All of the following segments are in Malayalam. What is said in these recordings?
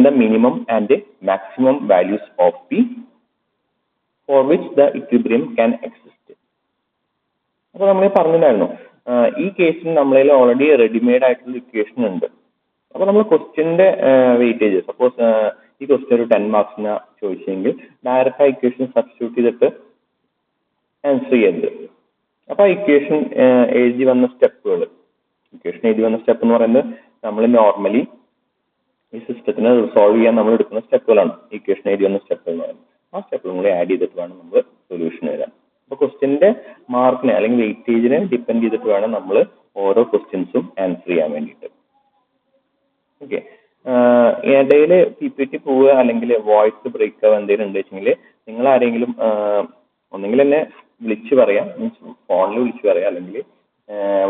the minimum and the maximum values of p for which the equilibrium can exist. അപ്പോൾ നമ്മൾ പറഞ്ഞിട്ടുണ്ടായിരുന്നു ഈ കേസിൽ നമ്മളതിൽ ഓൾറെഡി റെഡിമെയ്ഡ് ആയിട്ടുള്ള ഇക്വേഷൻ ഉണ്ട്. അപ്പോൾ നമ്മൾ ക്വസ്റ്റ്യന്റെ വെയിറ്റേജ് സപ്പോസ് ഈ ക്വസ്റ്റ്യൻ ഒരു 10 മാർക്സിന് ചോദിച്ചെങ്കിൽ ഡയറക്റ്റ് ആ ഇക്വേഷൻ സബ്സ്റ്റിറ്റ്യൂട്ട് ചെയ്തിട്ട് ആൻസർ ചെയ്യരുത്. അപ്പോൾ ആ ഇക്വേഷൻ എഴുതി വന്ന സ്റ്റെപ്പുകൾ എന്ന് പറയുന്നത് നമ്മൾ നോർമലി ഈ സിസ്റ്റത്തിനെ റിസോൾവ് ചെയ്യാൻ നമ്മൾ എടുക്കുന്ന സ്റ്റെപ്പുകളാണ്. ഇക്വേഷൻ എഴുതി വന്ന സ്റ്റെപ്പുകൾ എന്ന് പറയുന്നത് ആ സ്റ്റെപ്പുകളും കൂടി ആഡ് ചെയ്തിട്ട് വേണം നമ്മൾ സൊല്യൂഷൻ എഴുതാൻ. അപ്പോൾ ക്വസ്റ്റ്യന്റെ മാർക്കിനെ അല്ലെങ്കിൽ വെയിറ്റേജിനെ ഡിപ്പെൻഡ് ചെയ്തിട്ട് വേണം നമ്മൾ ഓരോ ക്വസ്റ്റ്യൻസും ആൻസർ ചെയ്യാൻ വേണ്ടിയിട്ട്. ഓക്കെ, ഇടയിൽ PPT പോവുക അല്ലെങ്കിൽ വോയിസ് ബ്രേക്ക് ആവുക എന്തെങ്കിലും ഉണ്ട് വെച്ചെങ്കിൽ നിങ്ങൾ ആരെങ്കിലും ഒന്നെങ്കിൽ എന്നെ വിളിച്ച് പറയാം, മീൻസ് ഫോണിൽ വിളിച്ച് പറയാം, അല്ലെങ്കിൽ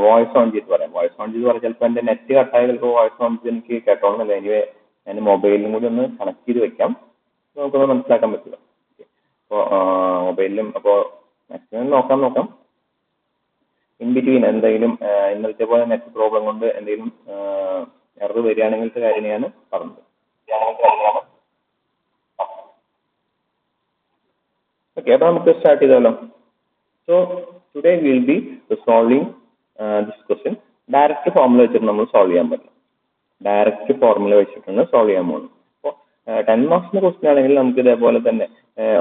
വോയിസ് ഓൺ ചെയ്ത് പറയാം. വോയിസ് ഓൺ ചെയ്ത് പറയാം ചിലപ്പോൾ എൻ്റെ നെറ്റ് കട്ടായ ചിലപ്പോൾ വോയിസ് ഓൺ ചെയ്ത് എനിക്ക് കേട്ടോണമെന്നില്ല. എനിവേ ഞാൻ മൊബൈലിലും കൂടി ഒന്ന് കണക്ട് ചെയ്ത് വെക്കാം, നമുക്കൊന്ന് മനസ്സിലാക്കാൻ പറ്റില്ല. അപ്പോൾ മൊബൈലിലും അപ്പോൾ മാക്സിമം നോക്കാം. ഇൻ ബിറ്റ്വീൻ എന്തെങ്കിലും ഇന്നലത്തെ പോലെ നെറ്റ് പ്രോബ്ലം കൊണ്ട് എന്തെങ്കിലും എറർ വരികയാണെങ്കിലത്തെ കാര്യമാണ് പറഞ്ഞത്. ഓക്കെ, അപ്പോൾ നമുക്ക് സ്റ്റാർട്ട് ചെയ്താലോ. So today will be solving this question. Direct formula വെച്ചിട്ട് നമ്മൾ സോൾവ് ചെയ്യാൻ പറ്റില്ല. ഡയറക്റ്റ് ഫോർമുല വെച്ചിട്ടാണ് സോൾവ് ചെയ്യാൻ പോകുന്നത്. അപ്പോൾ 10 മാർക്സിന്റെ ക്വസ്റ്റ്യൻ ആണെങ്കിൽ നമുക്ക് ഇതേപോലെ തന്നെ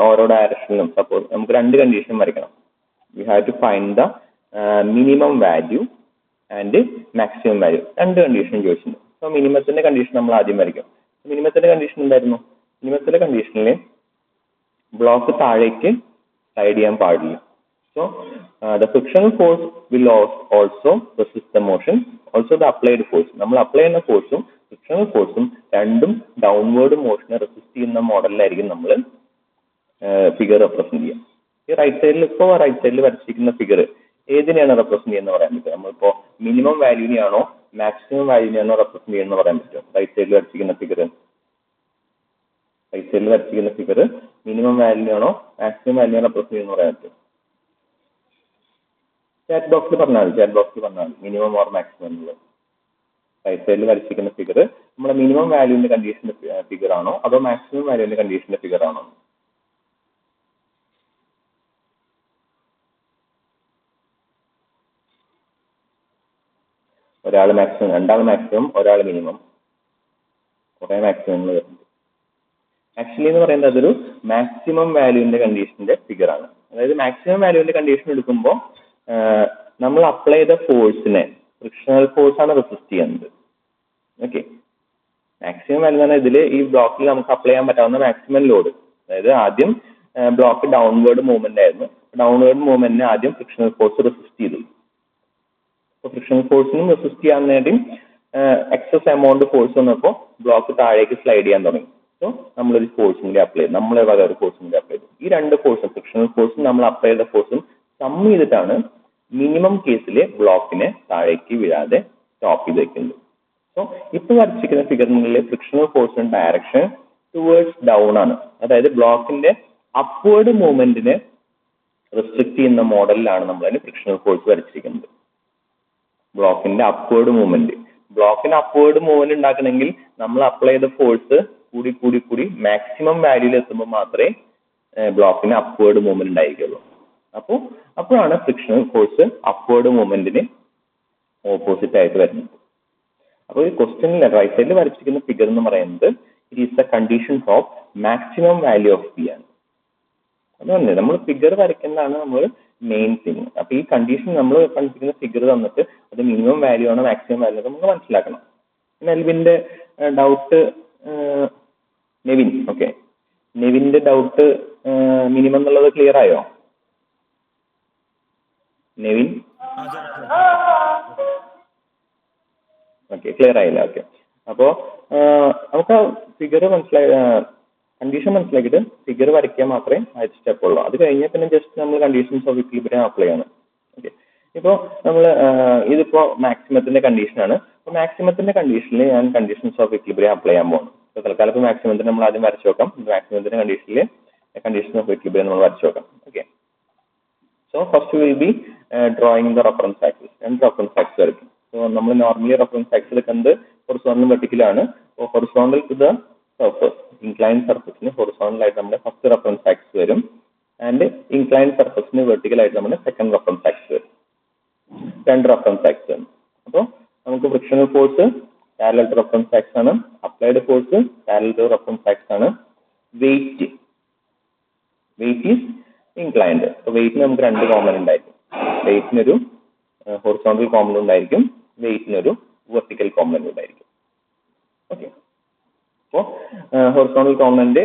ഓരോ ഡയറക്ഷനിലും സപ്പോസ് നമുക്ക് 2 കണ്ടീഷൻ വരയ്ക്കണം. We have to find the minimum value and maximum value. 2 condition ചോദിച്ചിട്ടുണ്ട്. സോ മിനിമത്തിന്റെ കണ്ടീഷൻ നമ്മൾ ആദ്യം വരയ്ക്കും. മിനിമത്തിന്റെ കണ്ടീഷൻ എന്തായിരുന്നു? മിനിമത്തിന്റെ കണ്ടീഷനിൽ ബ്ലോക്ക് താഴേക്ക് സ്ലൈഡ് ചെയ്യാൻ പാടില്ല. So the frictional force will also resist the motion, also the applied force. നമ്മൾ അപ്ലൈ ചെയ്യുന്ന ഫോഴ്സും ഫ്രിക്ഷണൽ ഫോഴ്സും രണ്ടും ഡൗൺവേർഡ് മോഷനെ റെസിസ്റ്റ് ചെയ്യുന്ന മോഡലിലായിരിക്കും നമ്മൾ ഫിഗർ റെപ്രസെന്റ് ചെയ്യുക. ഈ റൈറ്റ് സൈഡിൽ വരച്ചിരിക്കുന്ന ഫിഗർ ഏതിനെയാണ് റെപ്രസെന്റ് ചെയ്യുന്നത് പറയാൻ പറ്റും? നമ്മളിപ്പോ മിനിമം വാല്യൂനെയാണോ മാക്സിമം വാല്യൂനെയാണോ റെപ്രസെന്റ് ചെയ്യുന്നത് പറയാൻ പറ്റും? റൈറ്റ് സൈഡിൽ വരച്ചിരിക്കുന്ന ഫിഗർ മിനിമം വാല്യൂനെയാണോ മാക്സിമം വാല്യൂനെ റെപ്രസെന്റ് ചെയ്യുന്നത് പറയാൻ പറ്റും? ചാറ്റ് ബോക്സിൽ പറഞ്ഞാൽ മിനിമം ഓർ മാക്സിമം എന്നുള്ളത്. റൈറ്റ് സൈഡിൽ വരച്ചിരിക്കുന്ന ഫിഗർ നമ്മുടെ മിനിമം വാല്യൂവിന്റെ കണ്ടീഷന്റെ ഫിഗർ ആണോ അതോ മാക്സിമം വാല്യൂവിന്റെ കണ്ടീഷന്റെ ഫിഗർ ആണോ? ഒരാൾ മാക്സിമം, രണ്ടാൾ മാക്സിമം, ഒരാൾ മിനിമം, കുറെ മാക്സിമങ്ങൾ വരുന്നുണ്ട്. ആക്ച്വലി എന്ന് പറയുന്നത് അതൊരു മാക്സിമം വാല്യൂവിന്റെ കണ്ടീഷന്റെ ഫിഗർ ആണ്. അതായത് മാക്സിമം വാല്യൂവിന്റെ കണ്ടീഷൻ എടുക്കുമ്പോൾ നമ്മൾ അപ്ലൈ ചെയ്ത ഫോഴ്സിനെ ഫ്രിക്ഷണൽ ഫോഴ്സ് ആണ് റെസിസ്റ്റ് ചെയ്യുന്നത്. ഓക്കെ, മാക്സിമം വാല്യൂ എന്ന് പറഞ്ഞാൽ ഇതിൽ ഈ ബ്ലോക്കിൽ നമുക്ക് അപ്ലൈ ചെയ്യാൻ പറ്റാവുന്ന മാക്സിമം ലോഡ്. അതായത് ആദ്യം ബ്ലോക്ക് ഡൗൺവേർഡ് മൂവ്മെന്റ് ആയിരുന്നു. ഡൗൺവേർഡ് മൂവ്മെന്റിനെ ആദ്യം ഫ്രിക്ഷണൽ ഫോഴ്സ് റെസിസ്റ്റ് ചെയ്തു. അപ്പോൾ ഫ്രിക്ഷണൽ ഫോഴ്സിനും റെസിസ്റ്റ് ചെയ്യാൻ വേണ്ടി എക്സസ് എമൗണ്ട് ഫോഴ്സ് വന്നപ്പോൾ ബ്ലോക്ക് താഴേക്ക് സ്ലൈഡ് ചെയ്യാൻ തുടങ്ങി. സോ നമ്മളൊരു ഫോഴ്സും കൂടി അപ്ലൈ ചെയ്തു, നമ്മളെ വക ഒരു ഫോഴ്സും കൂടി അപ്ലൈ ചെയ്തു. ഈ 2 ഫോഴ്സും ഫ്രിക്ഷണൽ ഫോഴ്സും നമ്മൾ അപ്ലൈ ചെയ്ത ഫോഴ്സും സം ചെയ്തിട്ടാണ് മിനിമം കേസിലെ ബ്ലോക്കിനെ താഴേക്ക് വീഴാതെ സ്റ്റോപ്പ് ചെയ്ത് വെക്കുന്നത്. സോ ഇപ്പൊ വരച്ചിരിക്കുന്ന ഫിഗറിലെ ഫ്രിക്ഷണൽ ഫോഴ്സിന്റെ ഡയറക്ഷൻ ടുവേർഡ്സ് ഡൗൺ ആണ്. അതായത് ബ്ലോക്കിന്റെ അപ്വേർഡ് മൂവ്മെന്റിനെ റെസ്ട്രിക്ട് ചെയ്യുന്ന മോഡലിലാണ് നമ്മൾ അതിന് ഫ്രിക്ഷണൽ ഫോഴ്സ് വരച്ചിരിക്കുന്നത്. ബ്ലോക്കിന്റെ അപ്വേർഡ് മൂവ്മെന്റ് ഉണ്ടാക്കണമെങ്കിൽ നമ്മൾ അപ്ലൈ ചെയ്ത ഫോഴ്സ് കൂടി മാക്സിമം വാല്യൂയിൽ എത്തുമ്പോൾ മാത്രമേ ബ്ലോക്കിന് അപ്വേർഡ് മൂവ്മെന്റ് ഉണ്ടായിരിക്കുള്ളൂ. അപ്പോഴാണ് ഫ്രിക്ഷണൽ ഫോഴ്സ് അപ്വേർഡ് മൂവ്മെന്റിന് ഓപ്പോസിറ്റ് ആയിട്ട് വരുന്നത്. അപ്പോൾ ഈ ക്വസ്റ്റ്യനിൽ റൈറ്റ് സൈഡിൽ വരച്ചിരിക്കുന്ന ഫിഗർ എന്ന് പറയുന്നത് it is the condition of maximum value of P ആണ്. അതുകൊണ്ട് നമ്മൾ ഫിഗർ വരയ്ക്കുന്നതാണ് നമ്മൾ മെയിൻ തിങ്. അപ്പൊ ഈ കണ്ടീഷൻ നമ്മൾ കണ്ടിരിക്കുന്ന ഫിഗർ തന്നിട്ട് അത് മിനിമം വാല്യൂ ആണോ മാക്സിമം വാല്യൂ നമുക്ക് മനസ്സിലാക്കണം. നെൽവിന്റെ ഡൗട്ട് നെവിന്റെ ഡൗട്ട് മിനിമം എന്നുള്ളത് ക്ലിയർ ആയോ? നെവിൻ ഓക്കെ, ക്ലിയർ ആയില്ല. ഓക്കെ, അപ്പോ നമുക്ക് ഫിഗർ കണ്ടീഷൻ മനസ്സിലാക്കിയിട്ട് ഫിഗർ വരയ്ക്കാൻ മാത്രമേ ആദ്യത്തെ സ്റ്റെപ്പ് ഉള്ളൂ. അത് കഴിഞ്ഞാൽ പിന്നെ ജസ്റ്റ് നമ്മൾ കണ്ടീഷൻസ് ഓഫ് ഇക്വിലിബ്രിയം അപ്ലൈ ചെയ്യണം. ഓക്കെ, ഇപ്പോൾ നമ്മൾ ഇതിപ്പോ മാക്സിമത്തിന്റെ കണ്ടീഷനാണ്. അപ്പോൾ മാക്സിമത്തിന്റെ കണ്ടീഷനിൽ ഞാൻ കണ്ടീഷൻസ് ഓഫ് ഇക്വിലിബ്രിയം അപ്ലൈ ചെയ്യാൻ പോകുന്നു. ഇപ്പോൾ തൽക്കാലം ഇപ്പോൾ മാക്സിമത്തിന് നമ്മൾ ആദ്യം വരച്ചു നോക്കാം. മാക്സിമത്തിന്റെ കണ്ടീഷനിൽ കണ്ടീഷൻ ഓഫ് ഇക്വിലിബ്രിയം നമ്മൾ വരച്ചു നോക്കാം. Okay, so first will be drawing the reference axis. 2 reference axis വരയ്ക്കും. സോ നമ്മൾ നോർമലി റെഫറൻസ് ആക്സിസ് എടുക്കുന്നത് ഹൊറിസോണ്ടൽ വെർട്ടിക്കലാണ്. Horizontal to the surface. Inclined സർഫസിന് ഹൊറിസോണ്ടൽ ആയിട്ട് നമ്മുടെ ഫസ്റ്റ് റെഫറൻസ് ആക്സിസ് വരും, ആൻഡ് ഇൻക്ലൈൻഡ് സർഫസിന് വെർട്ടിക്കൽ ആയിട്ട് നമ്മുടെ സെക്കൻഡ് റെഫറൻസ് ആക്സിസ് വരും. രണ്ട് റെഫറൻസ് ആക്സിസ് ആണ്. അപ്പോൾ നമുക്ക് frictional force parallel to reference axis ആണ്, applied force parallel to reference axis ആണ്. Weight is inclined. അപ്പോൾ വെയിറ്റിന് നമുക്ക് രണ്ട് കോമ്പണന്റ് ഉണ്ടായിരിക്കും. വെയിറ്റിനൊരു ഹൊറിസോണ്ടൽ കോമ്പണന്റ് ഉണ്ടായിരിക്കും, വെയിറ്റിനൊരു വെർട്ടിക്കൽ കോമ്പണന്റ് ഉണ്ടായിരിക്കും. ഓക്കെ, അപ്പോൾ ഹൊറിസോണ്ടൽ കോമ്പണന്റ്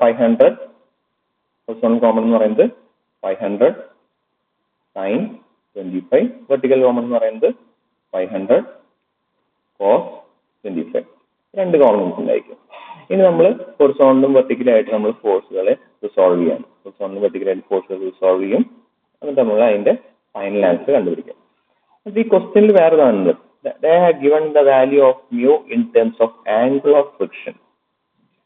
500, ഹൊറിസോണ്ടൽ കോമ്പണന്റ് എന്ന് പറയുന്നത് 500 sin 25, വെർട്ടിക്കൽ കോമ്പണന്റ് എന്ന് പറയുന്നത് 500 cos 25. രണ്ട് കോമ്പണൻസ് ഉണ്ടായിരിക്കും. ഇനി നമ്മൾ ഹൊറിസോണ്ടലും വെർട്ടിക്കലായിട്ട് നമ്മൾ ഫോഴ്സുകളെ റിസോൾവ് ചെയ്യാണ്. ഹൊറിസോണ്ടലും വെർട്ടിക്കലായിട്ട് ഫോഴ്സുകൾ റിസോൾവ് ചെയ്യും, എന്നിട്ട് നമ്മൾ അതിന്റെ ഫൈനൽ ആൻസർ കണ്ടുപിടിക്കും. അപ്പൊ ഈ ക്വസ്റ്റ്യനിൽ വേറെ കാണുന്നത് they have given the value of mu in terms of angle of friction.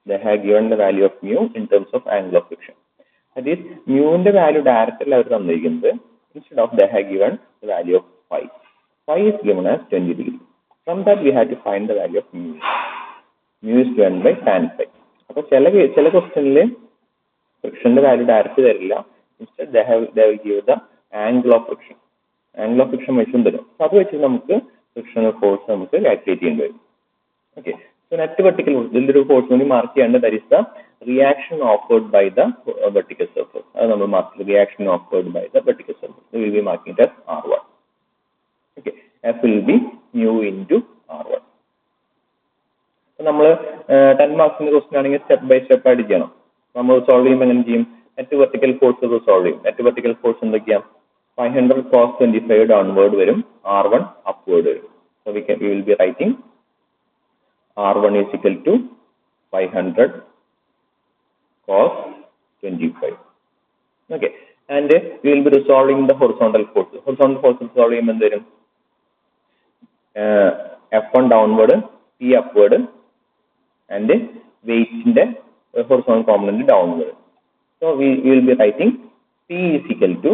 They have given the value of mu in terms of angle of friction. That is, muവിന്റെ വാല്യൂ ഡയറക്റ്റ് അവർ തന്നിരിക്കുന്നത്. Instead of they have given the value of phi. Phi is given as 20 degree. From that we have to find the value of mu. Mu is given by tan phi. അപ്പോൾ ചില ക്വസ്റ്റ്യനിൽ ഫ്രിക്ഷന്റെ വാല്യൂ ഡയറക്റ്റ് തരില്ല. Instead they will give the angle of friction. Angle of friction മെഷും തരും. അത് വെച്ച് നമുക്ക് ഫ്രിക്ഷണൽ ഫോഴ്സ് നമുക്ക് കാൽക്കുലേറ്റ് ചെയ്യേണ്ടി വരും. Okay, so net vertical force ഇതിലൊരു ഫോഴ്സ് കൂടി മാർക്ക് ചെയ്യേണ്ടത് that is the reaction offered by the vertical surface. അത് നമ്മൾ mark reaction offered by the vertical surface. Will be marking as R1. Okay, F will be mu into R1. നമ്മൾ 10 മാർക്സിന്റെ ക്വസ്റ്റ്യൻ ആണെങ്കിൽ സ്റ്റെപ്പ് ബൈ സ്റ്റെപ്പ് ആയിട്ട് ചെയ്യണം. നമ്മൾ സോൾവ് ചെയ്യുമ്പോൾ എങ്ങനെ ചെയ്യും? നെറ്റ് വെർട്ടിക്കൽ ഫോഴ്സ് സോൾവ് ചെയ്യും. നെറ്റ് വെർട്ടിക്കൽ ഫോഴ്സ് എന്തൊക്കെയാണ്? 500 cos 25 ഡൗൺവേർഡ് വരും, R1 അപ്വേർഡ് വരും. So we will be writing R1 is equal to 500 cos 25. Okay, and we will be resolving the horizontal forces. Horizontal forces solve ചെയ്യുമ്പോൾ എന്ത് വരും? F1 downward, P upward, and weight in the horizontal component downward. So we will be writing P is equal to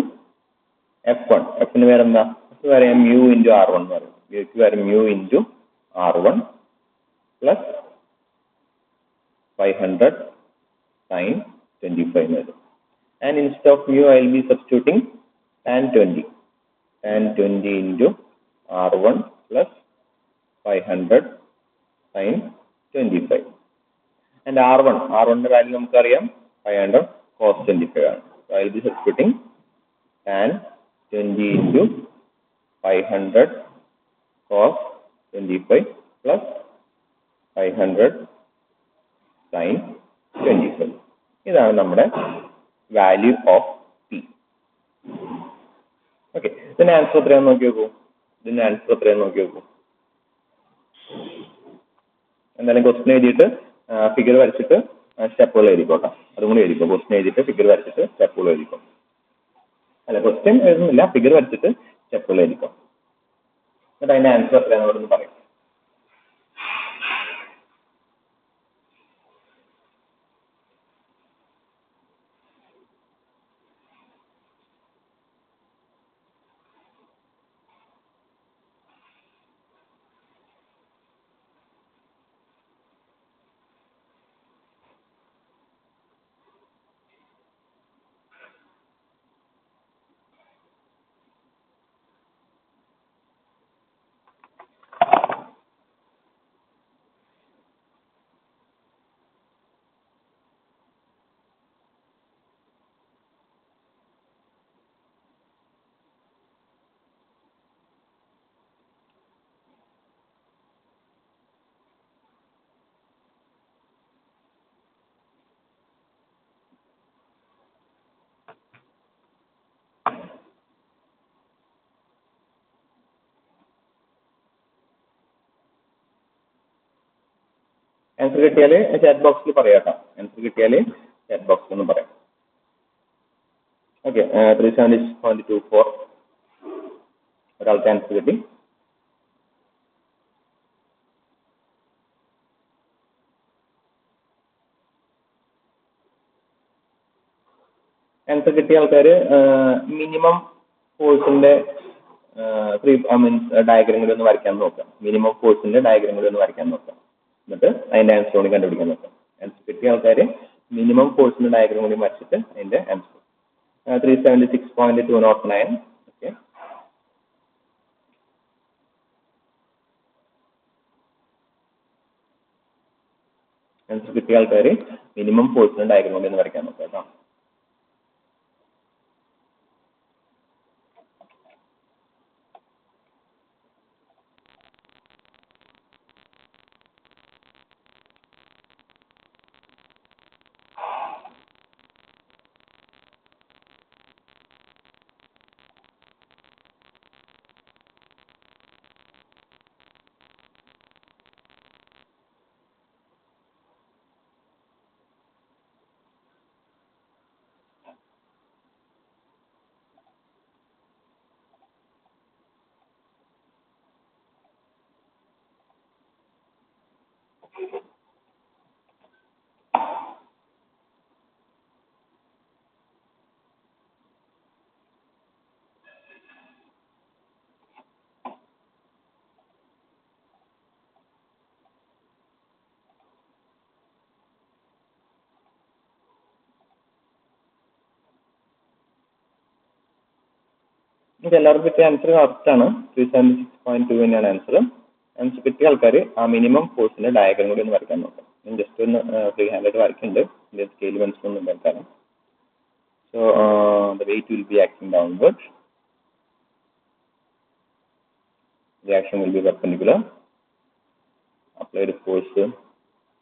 F1. F ന് വേറെ എന്താ? വേറെ mu into R1 എന്ന് പറയും. വേറെ mu into R1 plus 500 sin 25 എന്ന് വരും. And instead of mu I will be substituting tan 20. Tan 20 into R1 plus 500 sin 25. And R1 ന്റെ വാല്യൂ നമുക്കറിയാം 500 cos 25 ആണ്. So I will be substituting tan 20 into 500 cos 25 plus 500 sin 25. ഇതാണ് നമ്മുടെ വാല്യൂ ഓഫ് P. ഓക്കെ, ഇതിന്റെ ആൻസർ എത്രയാണെന്ന് നോക്കി നോക്കൂ. എന്തായാലും ക്വസ്റ്റ്യൻ എഴുതിയിട്ട് ഫിഗർ വരച്ചിട്ട് സ്റ്റെപ്പുകൾ എഴുതിക്കോട്ടെ. അതും കൂടി എഴുതിക്കോ. ക്വസ്റ്റ്യൻ എഴുതിയിട്ട് ഫിഗർ വരച്ചിട്ട് സ്റ്റെപ്പുകൾ എഴുതിക്കോ. അല്ല, ക്വസ്റ്റ്യൻ എഴുതുന്നില്ല, ഫിഗർ വരച്ചിട്ട് സ്റ്റെപ്പുകൾ എഴുതിക്കോ. എന്നിട്ട് അതിന്റെ ആൻസർ എത്രയാണെന്ന് പറയും. ആൻസർ കിട്ടിയാൽ ചാറ്റ് ബോക്സിൽ പറയാട്ടോ. ആൻസർ കിട്ടിയാൽ ചാറ്റ് ബോക്സിൽ ഒന്ന് പറയാം. ഓക്കെ, 376.24 ഒരാൾക്ക് ആൻസർ കിട്ടി. ആൻസർ കിട്ടിയ ആൾക്കാർ മിനിമം ഫോഴ്സിന്റെ ഡയഗ്രം കൂടി ഒന്ന് വരയ്ക്കാൻ നോക്കാം. മിനിമം ഫോഴ്സിന്റെ ഡയഗ്രം കൂടി ഒന്ന് വരയ്ക്കാൻ നോക്കാം. എന്നിട്ട് അതിന്റെ ആൻസർ കൂടി കണ്ടുപിടിക്കാൻ നോക്കാം. ആൻസർ കിട്ടിയ ആൾക്കാർ മിനിമം ഫോഴ്സിന്റെ ഡയഗ്രം കൂടി വരച്ചിട്ട് അതിന്റെ ആൻസർ 376.209. ഓക്കെ, ആൻസർ കിട്ടിയ ആൾക്കാർ മിനിമം ഫോഴ്സിന്റെ ഡയഗ്രം കൂടി ഒന്ന് വരയ്ക്കാൻ നോക്കാം കേട്ടോ. ഇത് എല്ലാവർക്കും കിട്ടിയ ആൻസർ കറക്റ്റ് ആണ്. 376.2 തന്നെയാണ് ആൻസർ. ആൻസർ കിട്ടിയ ആൾക്കാർ ആ മിനിമം ഫോഴ്സിന്റെ ഡയഗ്രം കൂടി ഒന്ന് വരയ്ക്കാൻ നോക്കാം. ഞാൻ ജസ്റ്റ് ഒന്ന് ഫ്രീ ഹാൻഡായിട്ട് വരയ്ക്കുന്നുണ്ട്, ഇതിന്റെ സ്കെയിൽ മനസ്സിലൊന്നും ഉണ്ടാക്കാനും. So the weight will be acting downwards. The action will be perpendicular. Applied force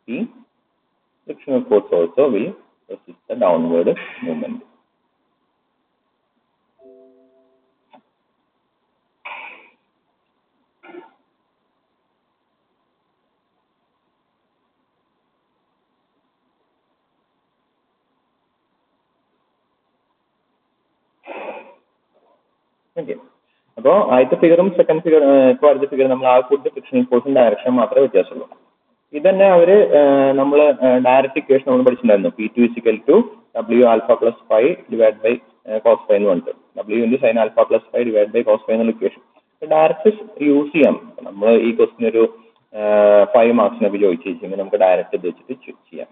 P. Frictional force also will resist the downward movement. Okay, അപ്പോൾ ആദ്യത്തെ ഫിഗറും സെക്കൻഡ് ഫിഗർ ഇപ്പോൾ അടുത്ത ഫിഗർ നമ്മൾ ആ ഫുഡ് ഫ്രിക്ഷണൽ ഫോഴ്സിന്റെ ഡയറക്ഷൻ മാത്രമേ വ്യത്യാസമുള്ളൂ. ഇതന്നെ അവര് നമ്മൾ ഡയറക്റ്റ് ഇക്വേഷൻ നമ്മൾ പഠിച്ചിട്ടുണ്ടായിരുന്നു. P2 = W alpha plus phi divided by cos phi എന്ന് പറഞ്ഞിട്ട് W into sin alpha plus phi divided by cos phi എന്നുള്ള ഇക്വേഷൻ ഡയറക്റ്റ് യൂസ് ചെയ്യാം. നമ്മൾ ഈ ക്വസ്റ്റിന് ഒരു 5 മാർക്സിനൊക്കെ ചോദിച്ചിരിക്കുമ്പോൾ നമുക്ക് ഡയറക്റ്റ് ഇത് വെച്ചിട്ട് ചെയ്യാം.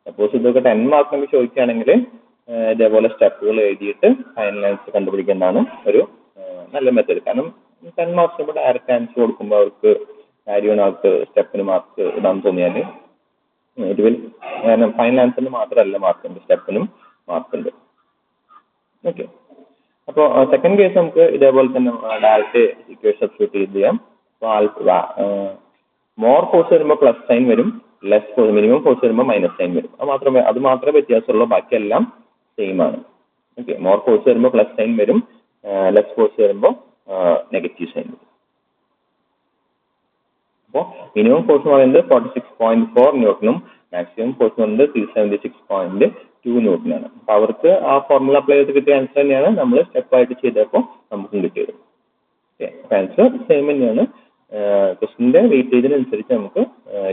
സപ്പോസ് ഇതൊക്കെ 10 മാർക്സിനൊക്കെ ചോദിക്കുകയാണെങ്കിൽ ഇതേപോലെ സ്റ്റെപ്പുകൾ എഴുതിയിട്ട് ഫൈനൽ ആൻസർ കണ്ടുപിടിക്കുന്നതാണ് ഒരു നല്ല മെത്തേഡ്. കാരണം 10 മാർക്സിന് ഡയറക്റ്റ് ആൻസർ കൊടുക്കുമ്പോൾ അവർക്ക് കാര്യമാണ്, അവർക്ക് സ്റ്റെപ്പിന് മാർക്ക് ഇടാൻ തോന്നിയാൽ ഇത് കാരണം ഫൈനൽ ആൻസറിന് മാത്രമല്ല മാർക്കുണ്ട്, സ്റ്റെപ്പിനും മാർക്കുണ്ട്. ഓക്കെ, അപ്പോൾ സെക്കൻഡ് കേസ് നമുക്ക് ഇതേപോലെ തന്നെ ഡയറക്റ്റ് ഇക്വേഷൻ സബ്സ്റ്റിറ്റ്യൂട്ട് ചെയ്ത് ചെയ്യാം. മോർ ഫോഴ്സ് വരുമ്പോൾ പ്ലസ് സൈൻ വരും, ലെസ് ഫോഴ്സ് മിനിമം ഫോഴ്സ് വരുമ്പോൾ മൈനസ് സൈൻ വരും. അത് മാത്രമേ വ്യത്യാസമുള്ളൂ, ബാക്കിയെല്ലാം സെയിം ആണ്. ഓക്കെ, മോർ ഫോഴ്സ് വരുമ്പോൾ പ്ലസ് സൈൻ വരും, ലെസ് ഫോഴ്സ് വരുമ്പോൾ നെഗറ്റീവ് സൈൻ വരും. അപ്പോൾ മിനിമം ഫോഴ്സ് എന്ന് പറയുന്നത് 46.4 ന്യൂട്ടനും മാക്സിമം ഫോഴ്സ് എന്ന് പറയുന്നത് 376.2 ന്യൂട്ടനാണ്. അപ്പോൾ അവർക്ക് ആ ഫോർമുല അപ്ലൈ ചെയ്ത് കിട്ടിയ ആൻസർ തന്നെയാണ് നമ്മൾ സ്റ്റെപ്പായിട്ട് ചെയ്തപ്പോൾ നമുക്കും കിട്ടിയത്. ഓക്കെ, ആൻസർ സെയിം തന്നെയാണ്. ക്വസ്റ്റിന്റെ വെയിറ്റേജിനനുസരിച്ച് നമുക്ക്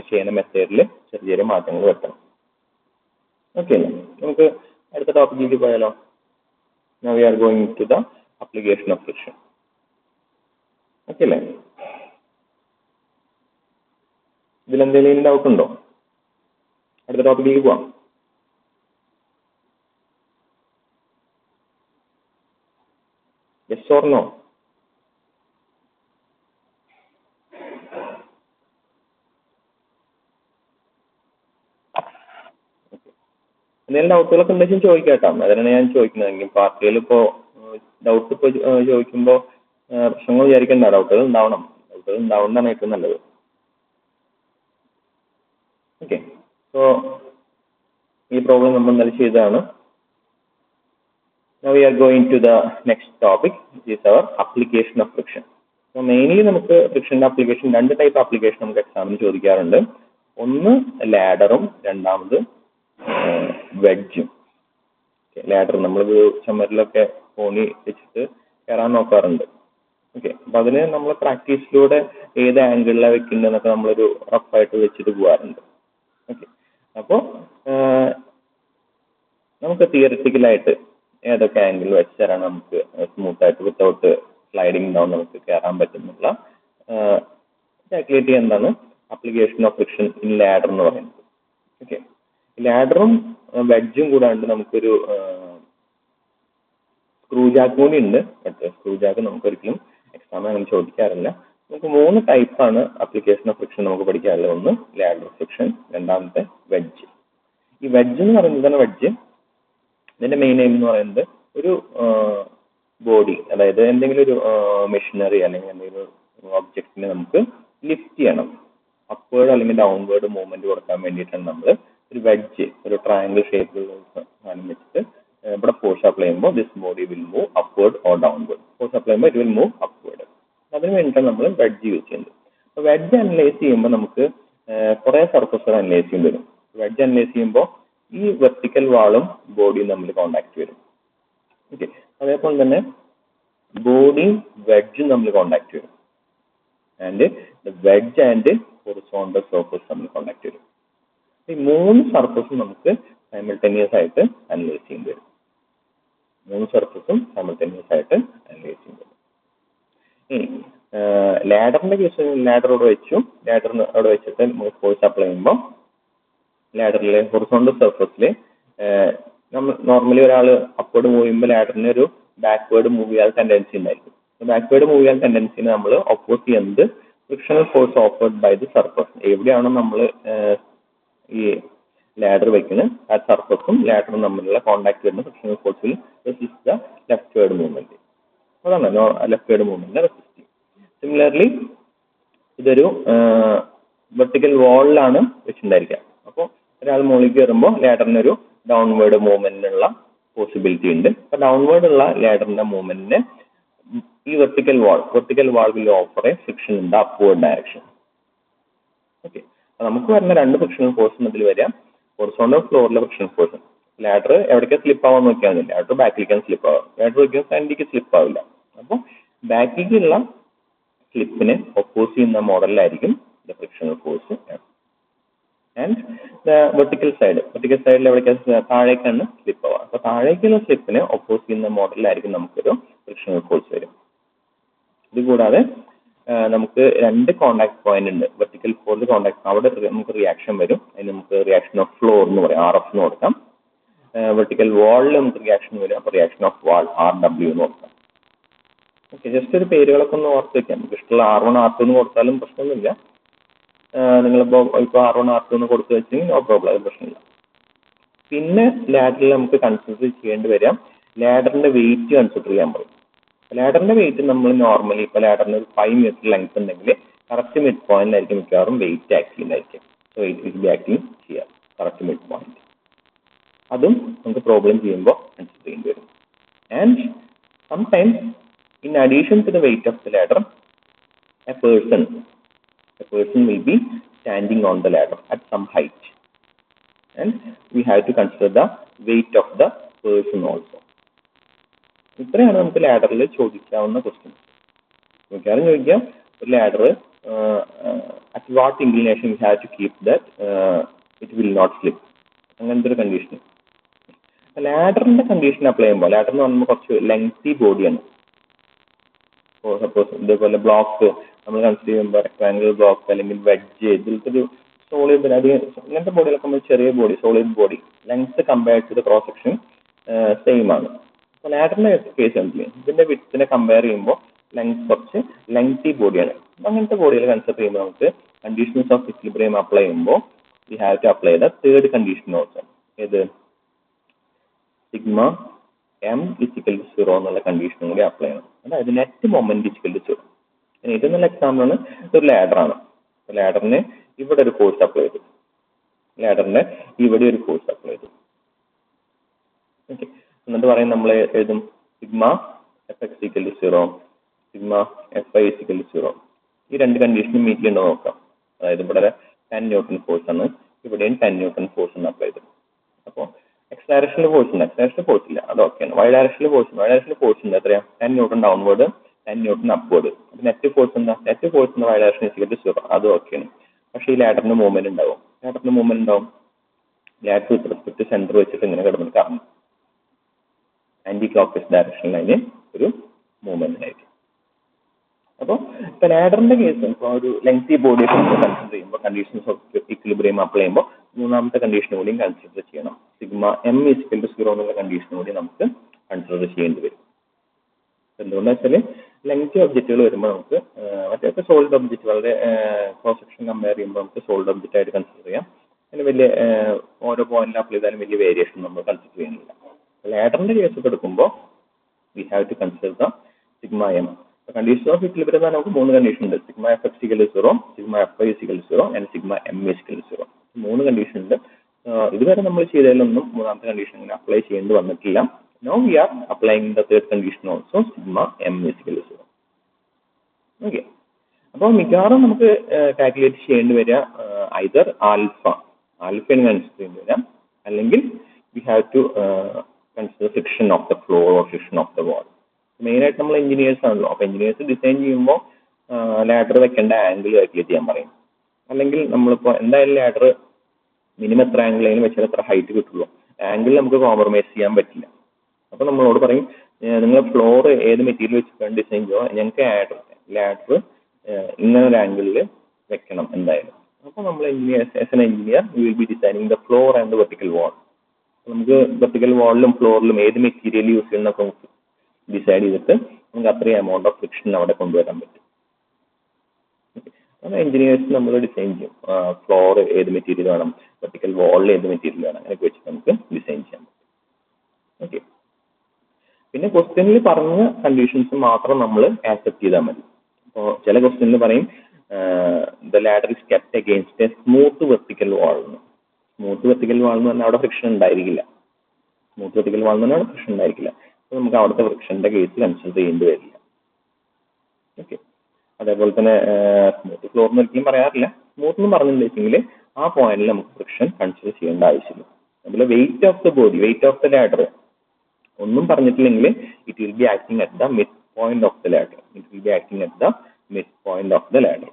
ചെയ്യുന്ന മെത്തേഡിൽ ചെറിയ ചെറിയ മാറ്റങ്ങൾ വരുത്തണം. ഓക്കെ അല്ലേ, നമുക്ക് അടുത്ത ടോപ്പിക്കിലേക്ക് പോയാലോ. Now we are going to the application of friction. Okay അല്ലേ, ഇതിലെന്തെങ്കിലും ഡൗട്ട് ഉണ്ടോ? അടുത്ത ടോപ്പിക്കിലേക്ക് പോവാം. Yes or no? എന്തെങ്കിലും ഡൗട്ടുകളൊക്കെ ഉണ്ടെങ്കിൽ ചോദിക്കാട്ടോ, അതിനാണ് ഞാൻ ചോദിക്കുന്നത്. പാർട്ടികൾ ഇപ്പോൾ ഡൗട്ട് ഇപ്പോൾ ചോദിക്കുമ്പോൾ പ്രശ്നങ്ങൾ വിചാരിക്കണ്ട, ഡൗട്ടുകൾ ഉണ്ടാവുന്നതാണ് ഏറ്റവും നല്ലത്. ഓക്കെ, സോ ഈ പ്രോബ്ലം നമ്മൾ ഇന്നലെ ചെയ്തതാണ്. Now we are going to the next topic, which is our application of friction. So mainly നമുക്ക് ഫ്രിക്ഷന്റെ ആപ്ലിക്കേഷൻ, രണ്ട് ടൈപ്പ് ആപ്ലിക്കേഷൻ നമുക്ക് എക്സാമിന് ചോദിക്കാറുണ്ട്. ഒന്ന് ലാഡറും രണ്ടാമത് വെഡ്ജും. ലാഡർ നമ്മൾ ചുമരിലൊക്കെ കോണി വെച്ചിട്ട് കയറാൻ നോക്കാറുണ്ട്. ഓക്കെ, അപ്പൊ അതിന് നമ്മൾ പ്രാക്ടീസിലൂടെ ഏത് ആംഗിളിലാണ് വെക്കേണ്ടതെന്നൊക്കെ നമ്മളൊരു റഫായിട്ട് വെച്ചിട്ട് പോകാറുണ്ട്. ഓക്കെ, അപ്പോൾ നമുക്ക് തിയറിറ്റിക്കലായിട്ട് ഏതൊക്കെ ആംഗിൾ വെച്ചാലാണ് നമുക്ക് സ്മൂത്തായിട്ട് വിത്തൗട്ട് സ്ലൈഡിങ് ഡൗൺ നമുക്ക് കയറാൻ പറ്റുന്നുള്ള കാൽക്കുലേറ്റ് ചെയ്യാൻ എന്താണ് application of friction in ladder എന്ന് പറയുന്നത്. ഓക്കെ, ലാഡറും വെഡ്ജും കൂടാണ്ട് നമുക്കൊരു സ്ക്രൂ ജാക്ക് കൂടി ഉണ്ട്. ബട്ട് സ്ക്രൂ ജാക്ക് നമുക്ക് ഒരിക്കലും എക്സാമിന് അങ്ങനെ ചോദിക്കാറില്ല. നമുക്ക് 3 ടൈപ്പാണ് അപ്ലിക്കേഷൻ ഓഫ് ഫ്രിക്ഷൻ നമുക്ക് പഠിക്കാറുള്ളത്. ഒന്ന് ലാഡർ ഫ്രിക്ഷൻ, രണ്ടാമത്തെ വെഡ്ജ്. ഈ വെഡ്ജ് എന്ന് പറയുന്നത് വെഡ്ജ് ഇതിന്റെ മെയിൻ എയിം എന്ന് പറയുന്നത് ഒരു ബോഡി, അതായത് എന്തെങ്കിലും ഒരു മെഷീനറി അല്ലെങ്കിൽ എന്തെങ്കിലും ഒരു ഒബ്ജക്റ്റിനെ നമുക്ക് ലിഫ്റ്റ് ചെയ്യണം. അപ്വേർഡ് അല്ലെങ്കിൽ ഡൗൺവേർഡ് മൂവ്മെന്റ് കൊടുക്കാൻ വേണ്ടിയിട്ടാണ് നമ്മൾ ഒരു വെഡ്ജ്, ഒരു ട്രയാങ്കിൾ ഷേപ്പിലുള്ള സാധനം വെച്ചിട്ട് ഇവിടെ ഫോഴ്സ് അപ്ലൈ ചെയ്യുമ്പോൾ this body will move upward or downward. Force apply ചെയ്യുമ്പോൾ ഇറ്റ് വിൽ മൂവ് അപ്വേർഡ്. അതിന് വേണ്ടിയിട്ടാണ് നമ്മൾ വെഡ്ജ് യൂസ് ചെയ്യുന്നത്. അപ്പോൾ വെഡ്ജ് അനലൈസ് ചെയ്യുമ്പോൾ നമുക്ക് കുറെ സർഫസുകൾ അനലൈസ് ചെയ്യേണ്ടി വരും. വെഡ്ജ് അനലൈസ് ചെയ്യുമ്പോൾ ഈ വെർട്ടിക്കൽ വാളും ബോഡിയും തമ്മിൽ കോണ്ടാക്ട് വരും. ഓക്കെ, അതേപോലെ തന്നെ ബോഡിയും വെഡ്ജും തമ്മിൽ കോണ്ടാക്ട് വരും. And wedge and horizontal surface തമ്മിൽ കോണ്ടാക്ട് വരും. ഈ 3 സർഫസും നമുക്ക് സൈമിൾട്ടേനിയസ് ആയിട്ട് അനലൈസ് ചെയ്യേണ്ടി വരും. 3 സർഫസും സൈമിൾട്ടേനിയസ് ആയിട്ട് അനലൈസ് ചെയ്യേണ്ടി വരും. ഇനി ലാഡറിന്റെ കേസ്, ലാഡർ അവിടെ വെച്ചു, ലാഡറിന് അവിടെ വെച്ചിട്ട് നമ്മൾ ഫോഴ്സ് അപ്ലൈ ചെയ്യുമ്പോൾ ലാഡറിലെ ഹൊറിസോണ്ടൽ സർഫസിൽ നമ്മൾ നോർമലി ഒരാൾ അപ്വേർഡ് മൂവ് ചെയ്യുമ്പോൾ ലാഡറിന് ഒരു ബാക്ക്വേർഡ് മൂവ് ചെയ്യാൻ ടെൻഡൻസി ഉണ്ടായിരിക്കും. ബാക്ക്വേർഡ് മൂവ് ചെയ്യാൻ ടെൻഡൻസിനെ നമ്മൾ ഒപ്പോസ് ചെയ്യുന്നത് frictional force offered by the surface. എവിടെയാണോ നമ്മൾ ഈ ലാഡർ വെക്കുന്നത് ആ സർഫസും ലാഡറും തമ്മിലുള്ള കോണ്ടാക്ട് വരുന്ന ഫ്രിക്ഷണൽ ഫോഴ്സിൽ റെസിസ്റ്റ് ദ ലെഫ്റ്റ്വേർഡ് മൂവ്മെന്റ്. അതാണ് ലെഫ്റ്റ്വേർഡ് മൂവ്മെന്റിനെ റെസിസ്റ്റ് ചെയ്യും. സിമിലർലി ഇതൊരു വെർട്ടിക്കൽ വാളിലാണ് വെച്ചിട്ടുണ്ടായിരിക്കുക. അപ്പോൾ ഒരാൾ മുകളിൽ കയറുമ്പോൾ ലാഡറിനൊരു ഡൗൺവേർഡ് മൂവ്മെന്റിനുള്ള പോസിബിലിറ്റി ഉണ്ട്. അപ്പൊ ഡൗൺവേർഡ് ഉള്ള ലാഡറിന്റെ മൂവ്മെന്റിന് ഈ vertical wall will offer a friction in the upward direction. Okay, നമുക്ക് വരുന്ന 2 ഫ്രിക്ഷണൽ ഫോഴ്സ് ഇതിൽ വരാം. ഹൊറിസോണ്ടൽ ഫ്ലോറിലെ ഫ്രിക്ഷണൽ ഫോഴ്സ്. ലാഡർ എവിടേക്ക് സ്ലിപ്പ് ആവാൻ നോക്കിയാൽ മതി, ലാഡർ ബാക്കിലേക്കാണ് സ്ലിപ്പ് ആവുക. ലാഡർ വയ്ക്കുന്ന ഫ്രണ്ടിലേക്ക് സ്ലിപ്പ് ആവില്ല. അപ്പോൾ ബാക്കിലേക്കുള്ള സ്ലിപ്പിനെ ഒപ്പോസ് ചെയ്യുന്ന മോഡലിലായിരിക്കും the frictional force. And the vertical സൈഡിൽ എവിടേക്കാണ്, താഴേക്കാണ് സ്ലിപ്പ് ആവുക. അപ്പൊ താഴേക്കുള്ള സ്ലിപ്പിനെ ഒപ്പോസ് ചെയ്യുന്ന മോഡലിലായിരിക്കും നമുക്കൊരു ഫ്രിക്ഷണൽ ഫോഴ്സ് വരും. ഇത് കൂടാതെ നമുക്ക് 2 കോണ്ടാക്ട് പോയിന്റ് ഉണ്ട്. വെർട്ടിക്കൽ ഫോഴ്സ് കോണ്ടാക്ട്, അവിടെ നമുക്ക് റിയാക്ഷൻ വരും. അതിന് നമുക്ക് റിയാക്ഷൻ ഓഫ് ഫ്ലോർ എന്ന് പറയാം, RF എന്ന് കൊടുക്കാം. വെർട്ടിക്കൽ വാളിൽ നമുക്ക് റിയാക്ഷൻ വരും, അപ്പോൾ റിയാക്ഷൻ ഓഫ് വാൾ RW എന്ന് കൊടുക്കാം. ഓക്കെ, ജസ്റ്റ് ഒരു പേരുകളൊക്കെ ഒന്ന് ഓർത്ത് വെക്കാം. നമുക്ക് ഇഷ്ടമുള്ള R1 R2 എന്ന് കൊടുത്താലും പ്രശ്നമൊന്നുമില്ല. നിങ്ങളിപ്പോൾ R1 R2 എന്ന് കൊടുത്തു വെച്ചെങ്കിൽ നോ പ്രോബ്ലം, അത് പ്രശ്നമില്ല. പിന്നെ ലാഡറിൽ നമുക്ക് കൺസിഡർ ചെയ്യേണ്ടി വരാം, ലാഡറിന്റെ വെയിറ്റ് കൺസിഡർ ചെയ്യാൻ പറയും. ലാഡറിന്റെ വെയിറ്റ് നമ്മൾ നോർമലി ഇപ്പോൾ ലാഡറിന് ഒരു 5 മീറ്റർ ലെങ്ത് ഉണ്ടെങ്കിൽ കറക്റ്റ് മിഡ് പോയിന്റിലായിരിക്കും മിക്കവാറും വെയിറ്റ് ആക്ട് ചെയ്യുന്നതായിരിക്കും. So weight will be acting ചെയ്യാം കറക്റ്റ് മിഡ് പോയിന്റ്. അതും നമുക്ക് പ്രോബ്ലം ചെയ്യുമ്പോൾ കൺസിഡർ ചെയ്യേണ്ടി വരും. And sometimes in addition to the weight of the ladder, a person will be standing on the ladder at some height, and we have to consider the weight of the person also. ഇത്രയാണ് നമുക്ക് ലാഡറിൽ ചോദിക്കാവുന്ന ക്വസ്റ്റ്യൻ. മിക്കവാറും ചോദിക്കാം ഒരു ladder at what inclination we have to keep that it will not slip, അങ്ങനത്തെ ഒരു കണ്ടീഷൻ. ലാഡറിന്റെ കണ്ടീഷൻ അപ്ലൈ ചെയ്യുമ്പോൾ, ലാഡർ എന്ന് പറയുമ്പോൾ കുറച്ച് ലെങ്തി ബോഡിയാണ്. സപ്പോസ് ഇതേപോലെ ബ്ലോക്ക് നമ്മൾ കൺസിഡർ ചെയ്യുമ്പോൾ റെക്ടാങ്കിൾ ബ്ലോക്ക് അല്ലെങ്കിൽ വെഡ്ജ്, ഇതിലത്തെ ഒരു സോളിഡ്, അധികം ഇങ്ങനത്തെ ബോഡികളൊക്കെ നമ്മൾ ചെറിയ body, solid body, length compare to the cross section same ആണ്. അപ്പോൾ ലാഡറിന്റെ കേസ് കണ്ടില്ലേ, ഇതിന്റെ വിഡ്ത്തിനെ കമ്പയർ ചെയ്യുമ്പോൾ ലെങ്ത് കുറച്ച് ലെങ്തി ബോഡിയാണ്. അങ്ങനത്തെ ബോഡികൾ കൺസിഡർ ചെയ്യുമ്പോൾ നമുക്ക് കണ്ടീഷൻസ് ഓഫ് ഇക്വിലിബ്രിയം അപ്ലൈ ചെയ്യുമ്പോൾ we have to apply the third condition also. ഏത്? സിഗ്മ m = 0 എന്നുള്ള കണ്ടീഷനും കൂടി അപ്ലൈ ചെയ്യണം. അതായത് നെറ്റ് മൊമെന്റ് = 0. ഏറ്റവും നല്ല എക്സാമ്പിൾ ആണ് ഒരു ലാഡറാണ്. ലാഡറിന് ഇവിടെ ഒരു ഫോഴ്സ് അപ്ലൈ ചെയ്തു, ലാഡറിന് ഇവിടെ ഒരു ഫോഴ്സ് അപ്ലൈ ചെയ്തു. ഓക്കെ, എന്നിട്ട് പറയും നമ്മൾ എഴുതും സിഗ്മ Fx = 0, സിഗ്മ Fy = 0. ഈ 2 കണ്ടീഷനും മീറ്റ് ചെയ്യണ്ടോ നോക്കാം. അതായത് ഇവിടെ 10 ന്യൂട്ടൺ ഫോഴ്സ് ആണ്, ഇവിടെയും 10 ന്യൂട്ടൺ ഫോഴ്സ് ആണ് അപ്ലൈ ചെയ്തത്. അപ്പോൾ എക്സ് ഡയറക്ഷനിൽ ഫോഴ്സ് ഉണ്ട്, എക്സ് ഡയറക്ഷനിൽ ഫോഴ്സ് ഇല്ല, അത് ഓക്കെയാണ്. വൈ ഡയറക്ഷനിൽ ഫോഴ്സ് ഉണ്ട്, എത്രയാ? 10 ന്യൂട്ടൺ ഡൗൺവേർഡ്, 10 ന്യൂട്ടൺ അപ്വേർഡ്. അപ്പോൾ നെറ്റ് ഫോഴ്സ് എന്താ? നെറ്റ് ഫോഴ്സ് ഉണ്ട് വൈ ഡയറക്ഷൻ = 0, അത് ഓക്കെയാണ്. പക്ഷേ ഈ ലാഡറിന് മൂവ്മെന്റ് ഉണ്ടാവും. ലാഡർ വിത്ത് റെസ്പെക്ട് സെന്റർ വെച്ചിട്ട് ഇങ്ങനെ കിടന്നിട്ട് കറങ്ങും. ആന്റി ക്ലോക്ക് വൈസ് ഡയറക്ഷനിൽ അതിന് ഒരു മൂവ്മെന്റ് ആയിരിക്കും. അപ്പോൾ ഇപ്പൊ ലാഡറിന്റെ കേസ് ഇപ്പോൾ ഒരു ലെങ്തി ബോഡി കൺസിഡർ ചെയ്യുമ്പോൾ കണ്ടീഷൻസ് ഓഫ് ഇക്വിലിബ്രിയം അപ്ലൈ ചെയ്യുമ്പോൾ മൂന്നാമത്തെ കണ്ടീഷൻ കൂടിയും കൺസിഡർ ചെയ്യണം. സിഗ്മ എം ഈക്വൽ ടു 0 എന്നുള്ള കണ്ടീഷൻ കൂടി നമുക്ക് കൺസിഡർ ചെയ്യേണ്ടി വരും. എന്തുകൊണ്ടാ വെച്ചാൽ ലെങ്തി ഒബ്ജക്റ്റുകൾ വരുമ്പോൾ നമുക്ക് മറ്റേ സോളിഡ് ഒബ്ജക്റ്റ് വളരെ ക്രോസ് സെക്ഷൻ കമ്പയർ ചെയ്യുമ്പോൾ നമുക്ക് സോളിഡ് ഒബ്ജക്റ്റ് ആയിട്ട് കൺസിഡർ ചെയ്യാം. അതിന് വലിയ ഓരോ പോയിന്റിൽ അപ്ലൈ ചെയ്താലും വലിയ വേരിയേഷൻ നമ്മൾ കൺസിഡർ ചെയ്യുന്നില്ല. ലാഡറിന്റെ കേസ് ഒക്കെ എടുക്കുമ്പോൾ we have to consider the sigma M. Condition of equilibrium എന്ന് നമുക്ക് മൂന്ന് കണ്ടീഷൻ ഉണ്ട്. Sigma F X equal to 0, sigma F Y equal to 0 and sigma M equal to 0. മൂന്ന് കണ്ടീഷൻ ഉണ്ട്. ഇതുവരെ നമ്മൾ ചെയ്തതിലൊന്നും മൂന്നാമത്തെ കണ്ടീഷൻ ഇങ്ങനെ അപ്ലൈ ചെയ്യേണ്ടി വന്നിട്ടില്ല. Now we are applying the third condition also, sigma m is equal to 0. Okay. അപ്പോൾ മിക്കവാറും നമുക്ക് കാൽക്കുലേറ്റ് ചെയ്യേണ്ടി വരിക ഐദർ ആൽഫയാണ് കൺസിഡർ ചെയ്യേണ്ടി വരാം, അല്ലെങ്കിൽ we have to consider friction of the floor or friction of the wall. മെയിനായിട്ട് നമ്മൾ എഞ്ചിനീയേഴ്സ് ആണല്ലോ. അപ്പോൾ എഞ്ചിനീയേഴ്സ് ഡിസൈൻ ചെയ്യുമ്പോൾ ലാഡർ വെക്കേണ്ട ആംഗിൾ കാൽക്കുലേറ്റ് ചെയ്യാൻ പറയും. അല്ലെങ്കിൽ നമ്മളിപ്പോൾ എന്തായാലും ലാഡർ മിനിമം എത്ര ആംഗിൾ വെച്ചാൽ എത്ര ഹൈറ്റ് കിട്ടുള്ളൂ. ആംഗിൾ നമുക്ക് കോംപ്രമൈസ് ചെയ്യാൻ പറ്റില്ല. അപ്പോൾ നമ്മളോട് പറയും നിങ്ങൾ ഫ്ലോർ ഏത് മെറ്റീരിയൽ വെച്ചിട്ടാണ് ഡിസൈൻ ചെയ്യുക, ഞങ്ങൾക്ക് ലാഡർ ഇങ്ങനെ ഒരു ആംഗിളിൽ വെക്കണം എന്തായാലും. അപ്പോൾ നമ്മൾ engineer will be designing the floor and the vertical wall. നമുക്ക് വെർട്ടിക്കൽ വാളിലും ഫ്ലോറിലും ഏത് മെറ്റീരിയൽ യൂസ് ചെയ്യുന്നൊക്കെ നമുക്ക് ഡിസൈഡ് ചെയ്തിട്ട് നമുക്ക് അത്രയും എമൗണ്ട് ഓഫ് ഫ്രിക്ഷൻ അവിടെ കൊണ്ടുവരാൻ പറ്റും. അപ്പോൾ എഞ്ചിനീയേഴ്സ് നമ്മൾ ഡിസൈൻ ചെയ്യും ഫ്ലോർ ഏത് മെറ്റീരിയൽ വേണം, വെർട്ടിക്കൽ വാളിൽ ഏത് മെറ്റീരിയൽ വേണം, അങ്ങനെയൊക്കെ വെച്ചിട്ട് നമുക്ക് ഡിസൈൻ ചെയ്യാൻ പറ്റും. ഓക്കെ. പിന്നെ ക്വസ്റ്റ്യനിൽ പറഞ്ഞ കണ്ടീഷൻസ് മാത്രം നമ്മൾ ആക്സെപ്റ്റ് ചെയ്താൽ മതി. അപ്പോൾ ചില ക്വസ്റ്റ്യനിൽ പറയും the ladder is kept against a smooth vertical wall. Smooth vertical wall എന്ന് പറഞ്ഞാൽ അവിടെ ഫ്രിക്ഷൻ ഉണ്ടായിരിക്കില്ല. സ്മൂത്ത് വെർട്ടിക്കൽ വാൾ എന്ന് പറഞ്ഞാൽ അവിടെ ഫ്രിക്ഷൻ ഉണ്ടായിരിക്കില്ല. അപ്പോൾ നമുക്ക് അവിടുത്തെ ഫ്രിക്ഷന്റെ കേസ് കൺസിഡർ ചെയ്യേണ്ടി വരില്ല. ഓക്കെ. അതേപോലെ തന്നെ സ്മൂത്ത് ഫ്ലോർ എന്ന് ഒരിക്കലും പറയാറില്ല. സ്മൂത്ത് എന്ന് പറഞ്ഞിട്ടുണ്ടെങ്കിൽ ആ പോയിന്റിൽ നമുക്ക് ഫ്രിക്ഷൻ കൺസിഡർ ചെയ്യേണ്ട ആവശ്യമില്ല. അതുപോലെ weight of the body, weight of the ladder ഒന്നും പറഞ്ഞിട്ടില്ലെങ്കിൽ it will be acting at the mid point of the ladder. It will be acting at the mid point of the ladder.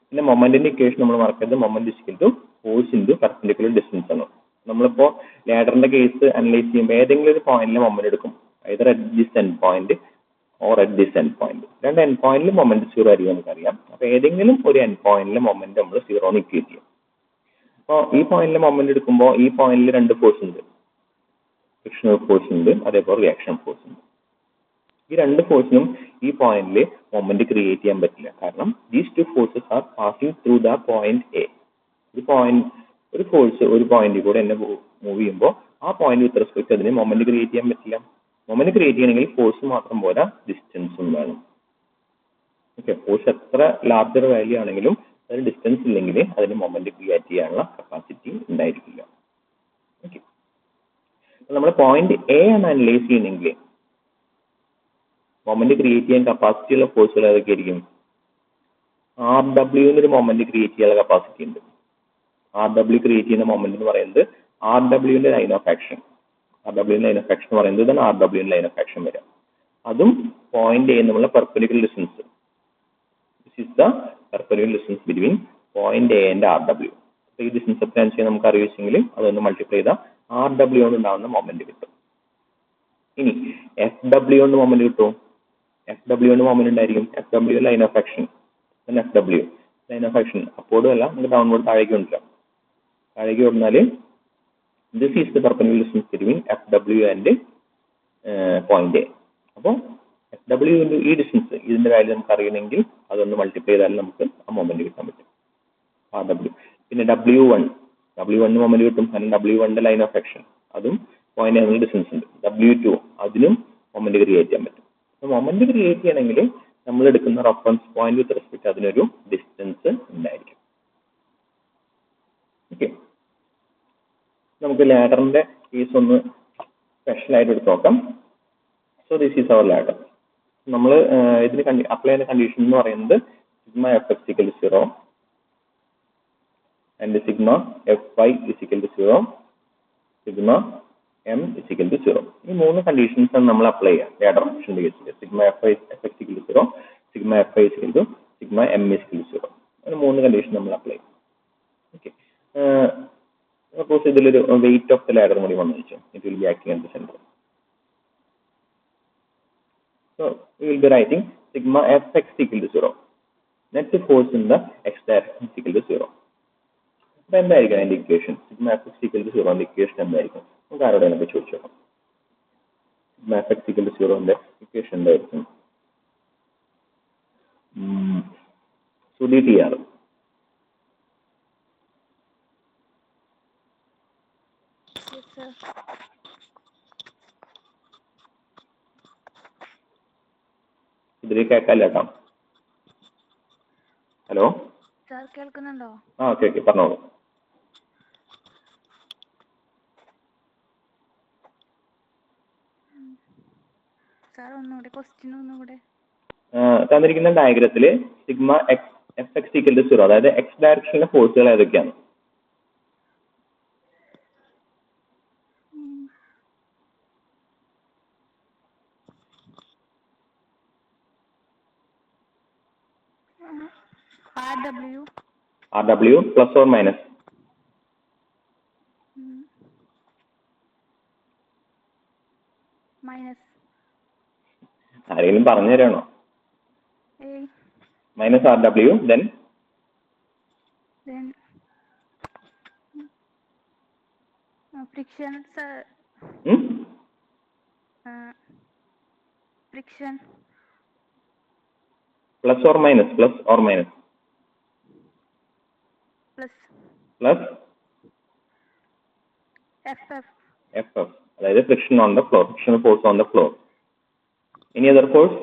പിന്നെ മൊമെന്റിന്റെ ഇക്വേഷൻ നമ്മൾ മറക്കരുത്. Moment is equal to force into perpendicular distance ആണ്. നമ്മളിപ്പോ ലാഡറിന്റെ കേസ് അനലൈസ് ചെയ്യുമ്പോൾ ഏതെങ്കിലും ഒരു പോയിന്റിൽ മൊമെന്റ് എടുക്കും, either at this end point or at this end point. രണ്ട് എൻഡ് പോയിന്റിൽ മൊമെന്റ് 0 ആയിരിക്കും നമുക്കറിയാം. അപ്പൊ ഏതെങ്കിലും ഒരു എൻഡ് പോയിന്റിലെ മൊമെന്റ് നമ്മൾ 0 ഇക്വേറ്റ് ചെയ്യും. അപ്പോൾ ഈ പോയിന്റിലെ മൊമെന്റ് എടുക്കുമ്പോൾ ഈ പോയിന്റിൽ രണ്ട് ഫോഴ്സ് ഉണ്ട്, ഫ്രിക്ഷണൽ ഫോഴ്സ് ഉണ്ട്, അതേപോലെ റിയാക്ഷൻ ഫോഴ്സ് ഉണ്ട്. ഈ രണ്ട് ഫോഴ്സിനും ഈ പോയിന്റിൽ മൊമെന്റ് ക്രിയേറ്റ് ചെയ്യാൻ പറ്റില്ല. കാരണം these two forces are passing through the point A. ഒരു ഫോഴ്സ് ഒരു പോയിന്റിൽ കൂടെ എന്നെ മൂവ് ചെയ്യുമ്പോൾ ആ പോയിന്റ് വിത്ത് റെസ്പെക്ട് അതിന് മൊമെന്റ് ക്രിയേറ്റ് ചെയ്യാൻ പറ്റില്ല. മൊമെന്റ് ക്രിയേറ്റ് ചെയ്യണമെങ്കിൽ ഫോഴ്സ് മാത്രം പോരാ, ഡിസ്റ്റൻസും വേണം. ഓക്കെ. ഫോഴ്സ് എത്ര ലാർജർ വാല്യൂ ആണെങ്കിലും അതിന് ഡിസ്റ്റൻസ് ഇല്ലെങ്കിൽ അതിന് മൊമെന്റ് ക്രിയേറ്റ് ചെയ്യാനുള്ള കപ്പാസിറ്റി ഉണ്ടായിരിക്കില്ല. ഓക്കെ. നമ്മൾ പോയിന്റ് എ ആണ് അനലൈസ് ചെയ്യണമെങ്കിൽ മൊമെന്റ് ക്രിയേറ്റ് ചെയ്യാൻ കപ്പാസിറ്റി ഉള്ള ഫോഴ്സുകൾ ഏതൊക്കെ ആയിരിക്കും? RW ഒരു മൊമെന്റ് ക്രിയേറ്റ് ചെയ്യാനുള്ള കപ്പാസിറ്റി ഉണ്ട്. RW ക്രിയേറ്റ് ചെയ്യുന്ന മൊമെന്റ് എന്ന് പറയുന്നത് RW line of action. RW line of action പറയുന്നത് ഇതാണ് RW ലൈൻ ഓഫ് ആക്ഷൻ വരാം. അതും പോയിന്റ് എ എന്നുള്ള perpendicular distance. This is the perpendicular distance between point A and RW. അപ്പോൾ ഈ ഡിസ്റ്റൻസ് എത്രയാണെന്ന് വെച്ചാൽ നമുക്ക് അറിയിച്ചെങ്കിൽ അതൊന്ന് മൾട്ടിപ്ലൈ ചെയ്താൽ RW കൊണ്ട് ഉണ്ടാകുന്ന മൊമെന്റ് കിട്ടും. ഇനി FW കൊണ്ട് മൊമെന്റ് കിട്ടും. FW കൊണ്ട് മൊമെന്റ് ഉണ്ടായിരിക്കും. FW line of action, FW line of action അപ്പോഴും അല്ല, നമുക്ക് ഡൗൺവേർഡ് താഴേക്ക് കൊണ്ടുവരാം. താഴേക്ക് കൊണ്ടുവന്നാൽ this is the perpendicular distance between FW and point A. അപ്പോൾ FW ഈ ഡിസ്റ്റൻസ് ഇതിന്റെ വാല്യൂ നമുക്ക് അറിയണമെങ്കിൽ അതൊന്ന് മൾട്ടിപ്ലൈ ചെയ്താൽ നമുക്ക് ആ മൊമെന്റ് കിട്ടാൻ പറ്റും, RW. പിന്നെ W1 മൊമെന്റ് കിട്ടും. കാരണം W1 ലൈൻ ഓഫ് ആക്ഷൻ അതും പോയിന്റ് എ ഡിസ്റ്റൻസ് ഉണ്ട്. W2 അതിനും മൊമെന്റ് ക്രിയേറ്റ് ചെയ്യാൻ പറ്റും. മൊമെന്റ് ക്രിയേറ്റ് ചെയ്യണമെങ്കിൽ നമ്മൾ എടുക്കുന്ന റെഫറൻസ് പോയിന്റ് വിത്ത് റെസ്പെക്ട് അതിനൊരു ഡിസ്റ്റൻസ് ഉണ്ടായിരിക്കും. ഓക്കെ. നമുക്ക് ലാഡറിന്റെ കേസ് ഒന്ന് സ്പെഷ്യൽ ആയിട്ട് എടുത്ത് നോക്കാം. So this is our ladder. നമ്മൾ ഇതിന് അപ്ലൈ ചെയ്യുന്ന കണ്ടീഷൻ എന്ന് പറയുന്നത് sigma F X equal to 0 and sigma F Y is equal to 0, sigma M is equal to 0. ഈ മൂന്ന് കണ്ടീഷൻസ് ആണ് നമ്മൾ അപ്ലൈ ചെയ്യുക ലാഡർ ഫംഗ്ഷന്റെ കേസിൽ. Sigma F Y F X equal to 0, sigma F Y is equal to sigma M is equal to 0. അങ്ങനെ മൂന്ന് കണ്ടീഷൻ നമ്മൾ അപ്ലൈ ചെയ്യും. ഓക്കെ. സപ്പോസ് ഇതിലൊരു വെയിറ്റ് ഓഫ് ദ ലാഡർ കൂടി വന്നു വെച്ചു, it will be acting at the centre. So we will be writing sigma fx equal to 0. Net force in the x direction is equal to 0. അപ്പോൾ എന്തായിരിക്കും അതിന്റെ equation? Sigma F X equal to 0 equation എന്തായിരിക്കും? നമുക്ക് ആരോടെ നമുക്ക് ചോദിച്ചു നോക്കാം. Sigma F X equal to 0 equation എന്തായിരിക്കും? Sudhi T R. സുധി കേൾക്കാല്ല കേട്ടോ. ഹലോ സാർ കേൾക്കുന്നുണ്ടോ? ആ ഓക്കെ ഓക്കെ പറഞ്ഞോളൂ. സാർ ഒന്നുകൂടെ ക്വസ്റ്റ്യൻ ഒന്നുകൂടെ. തന്നിരിക്കുന്ന ഡയഗ്രത്തിൽ sigma F X equal to 0, അതായത് എക്സ് ഡയറക്ഷനിലെ ഫോഴ്സുകൾ ഏതൊക്കെയാണ്? R W plus or minus? ആരെങ്കിലും പറഞ്ഞു തരാണോ? Minus R W then friction plus or minus? Plus or minus? Plus F F, അതായത് friction on the floor, friction force on the floor. Any other force?